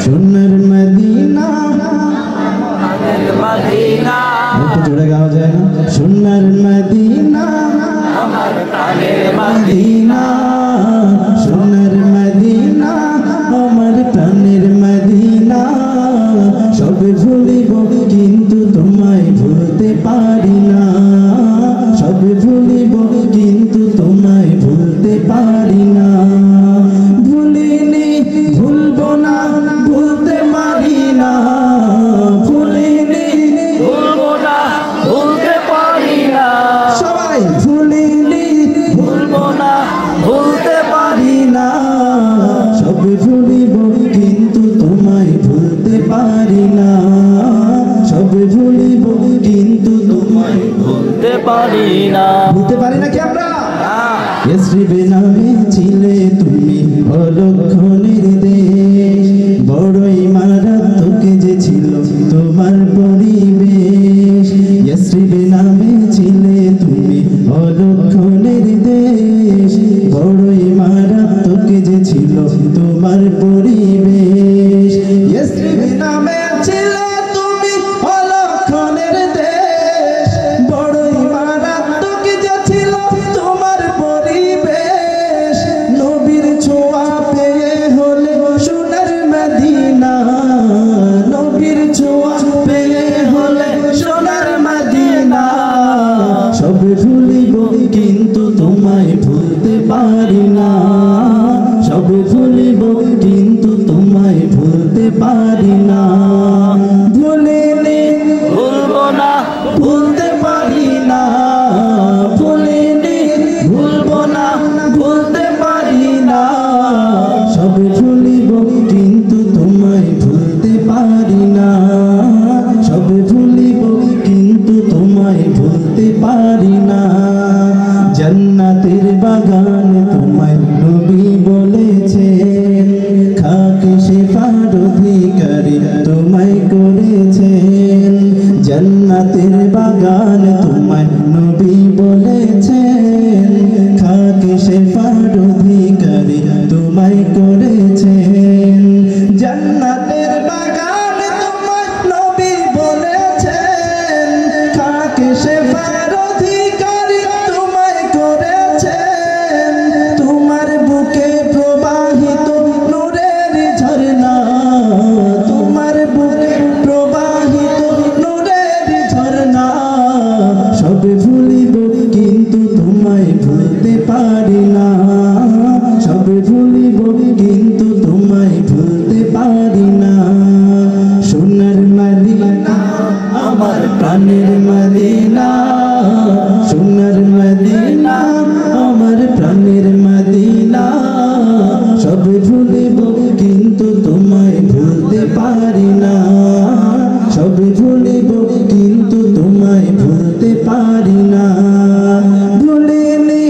সোনার Medina Medina একটু জোরে গাওয়া যায় না? সোনার মদিনা আমার প্রাণের মদিনা মদিনা, সোনার মদিনা আমার প্রাণের মদিনা। সব ভুলিব কিন্তু তোমায় ভুলতে পারি না, সব ভুলিব কিন্তু তোমায় ভুলতে পারি না। ভুলিনি ভুলবো না, ভুলতে পারি না, ভুলিনি ভুলবো না ভুলতে পারি না সবাই ভুলিনি ভুলবো না ভুলতে পারি পারি না। সব ভুলিব কিন্তু তোমায় ভুলতে পারি না, সব ভুলিব কিন্তু তোমায় ভুলতে পারি না ভুলতে পারি না কি আমরা? ইসরিবে নামে ছিলে তুমি অলক্ষণের দেশ, বড়ই মারাত্মক যে ছিল তোমার পরিবেশ। ইসরিবে নামে ছিলে তুমি অলক্ষণের দেশ, বড়ই মারাত্মক যে ছিল তোমার পরিবেশ। ইসরিবে নামে ছিলে তুমি অলক্ষণের দেশ, বড়ই মারাত্মক যে ছিল তোমার পরিবেশ। নবীর ছোঁয়া পেয়ে হলে সোনার মদিনা, নবীর ছোঁয়া পেয়ে হলে সোনার মদিনা। সব ভুলিব কিন্তু তোমায় ভুলতে পারি না, সব ভুলিব কিন্তু তোমায় ভুলতে পারি না। ভুলিনি ভুলবো না ভুলতে পারি না, ভুলিনি ভুলবো না, ভুলতে পারি না। সব ভুলিব কিন্তু তোমায় ভুলতে পারি না, সব ভুলিব কিন্তু তোমায় ভুলতে পারি না। জান্নাতের বাগান তোমায় নবী বলেছেন, খাকে শেফার অধিকারী তোমায় করেছেন। জান্নাতের বাগান তোমায় নবী বলেছেন, খাকে শেফার অধিকারী তোমায় করেছেন। জান্নাতের বাগান তোমায় নবী বলেছেন, খাকে শেফার অধিকারী তোমায় করেছেন। তোমার বুকে প্রবাহিত নূরের ঝরনা, তোমার বুকে প্রবাহিত নূরের ঝরনা। সব ভুলিব কিন্তু তোমায় ভুলতে পারি না, সব ভুলিব কিন্তু তোমায় ভুলতে পারি না। সোনার মদিনা আমার প্রাণের মদিনা, সোনার মদিনা আমার প্রাণের মদিনা। সব ভুলিব কিন্তু তোমায় ভুলতে পারি না, সব ভুলিব কিন্তু তোমায় ভুলতে পারি না। ভুলিনি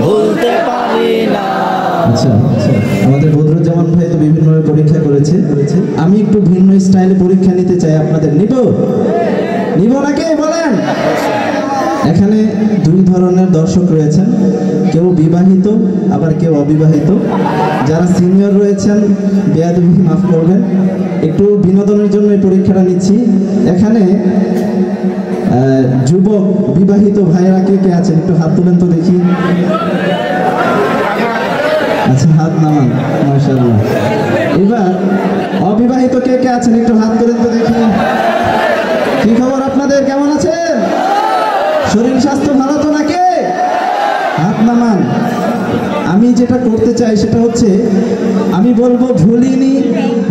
ভুলতে পারি না আচ্ছা আচ্ছা, আমাদের বদরুজ্জামান ভাই তো বিভিন্নভাবে পরীক্ষা করেছে, আমি একটু ভিন্ন স্টাইলে পরীক্ষা নিতে চাই আপনাদের। নিব নিব নাকি বলেন? এখানে দুই ধরনের দর্শক রয়েছেন, কেউ বিবাহিত আবার কেউ অবিবাহিত। যারা সিনিয়র রয়েছেন বেয়াদবি মাফ করবেন, একটু বিনোদনের জন্য এই পরীক্ষাটা নিচ্ছি। এখানে যুবক বিবাহিত ভাইয়েরা কে কে আছেন একটু হাত তুলেন তো দেখি। আচ্ছা হাত নামান, মাশাআল্লাহ। এবার অবিবাহিত কে কে আছেন একটু হাত তুলেন তো দেখি। কি খবর আপনাদের, কেমন আছেন? শরীর স্বাস্থ্য ভালো তো নাকি? হাত নামান। আমি যেটা করতে চাই সেটা হচ্ছে আমি বলবো ভুলিনি,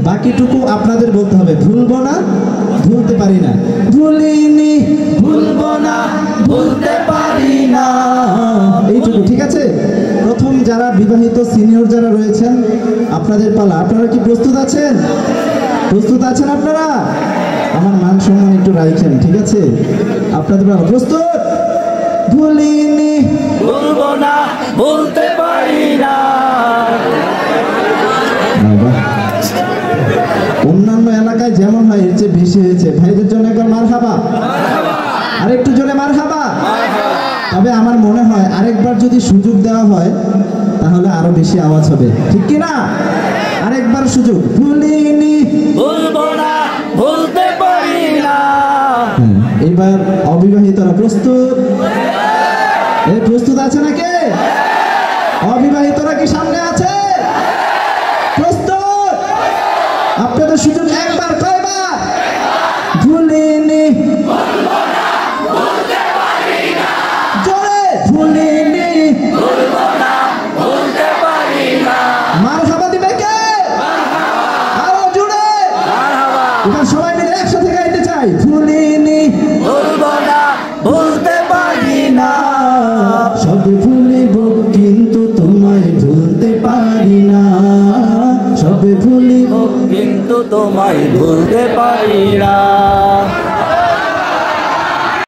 বাকিটুকু আপনাদের বলতে হবে। ভুলবো না, ভুলতে পারি না। ভুলিনি ভুলবো না, ভুলতে পারি না, এইটুকু ঠিক আছে? প্রথম যারা বিবাহিত সিনিয়র যারা রয়েছেন আপনাদের পালা। আপনারা কি প্রস্তুত আছেন? প্রস্তুত আছেন আপনারা? আমার মান সম্মান একটু রাখেন, ঠিক আছে? আপনাদের পালা। প্রস্তুত? ভুলিনি ভুলবো না ভুলতে পারি না অন্যান্য এলাকায় যেমন হয় এর চেয়ে বেশি হয়েছে। ভাইদের জন্য একবার মারহাবা, আরেকটু জোরে মারহাবা। তবে আমার মনে হয় আরেকবার যদি সুযোগ দেওয়া হয় তাহলে আরো বেশি আওয়াজ হবে, ঠিক কি না? আরেকবার সুযোগ, ভুলিনি। ভুলবো না, ভুলতে পারি না। হ্যাঁ, এবার অবিবাহিতরা প্রস্তুত? এই প্রস্তুত আছে নাকি? অবিবাহিতরা কি সামনে আছে? প্রস্তুত? আপনাদের সুযোগ একবার, কয়বার? ভুলিনি। জোরে, ভুলিনি। ভুলবো না, ভুলতে পারি না। মারহাবা দিবে কে? আরো জোরে। মারহাবা। এবার সবাই মিলে একসাথে গাইতে চাই, ভুলিনি। ভুলবো না, ভুলতে পারি না। সব ভুলিব কিন্তু তোমায় ভুলতে পারি না। সব ভুলিব কিন্তু তোমায় ভুলতে পারি না।